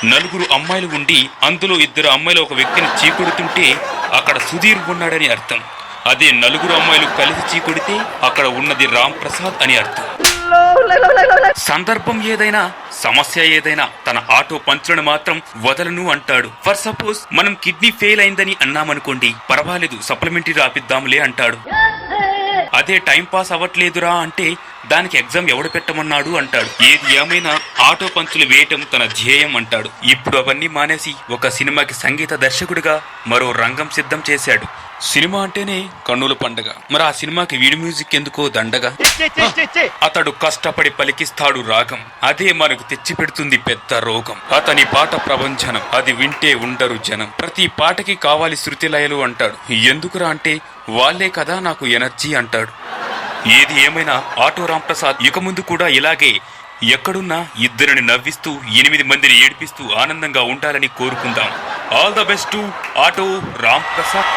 నలుగురు అమ్మాయిలు ఉండి అందులో ఇద్దరు అమ్మాయిలు ఒక వ్యక్తిని చీకొడుతుంటే అక్కడ సుధీర్ ఉన్నాడని అర్థం. అదే నలుగురు అమ్మాయిలు కలిసి చీకొడితే అక్కడ ఉన్నది రామ్ ప్రసాద్ అని అర్థం. సందర్భం ఏదైనా సమస్య ఏదైనా తన ఆటో పంచులను మాత్రం వదలను అంటాడు. ఫర్ సపోజ్ మనం కిడ్నీ ఫెయిల్ అయిందని అన్నామనుకోండి, పర్వాలేదు సప్లిమెంటరీ రాపిద్దాంలే అంటాడు. అదే టైం పాస్ అవ్వట్లేదురా అంటే దానికి ఎగ్జామ్ ఎవడు పెట్టమన్నాడు అంటాడు. ఏది ఏమైనా ఆటో పంచులు వేయటం తన ధ్యేయం అంటాడు. ఇప్పుడు అవన్నీ మానేసి ఒక సినిమాకి సంగీత దర్శకుడిగా మరో రంగం సిద్ధం చేశాడు. సినిమా అంటేనే కన్నుల పండగ, మరి ఆ సినిమాకి వీడి మ్యూజిక్ ఎందుకో దండగా. అతడు కష్టపడి పలికిస్తాడు రాగం, అదే మనకు తెచ్చి పెడుతుంది పెద్ద రోగం. అతని పాట ప్రభంజనం, అది వింటే ఉండరు జనం. ప్రతి పాటకి కావాలి శృతి లయలు అంటాడు. ఎందుకురా అంటే వాళ్ళే కదా నాకు ఎనర్జీ అంటాడు. ఏది ఏమైనా ఆటో రామ్ ప్రసాద్ ఇక ముందు కూడా ఇలాగే ఎక్కడున్నా ఇద్దరిని నవ్విస్తూ 8 మందిని ఏడిపిస్తూ ఆనందంగా ఉండాలని కోరుకుందాం. All the best to auto Ram Prasad.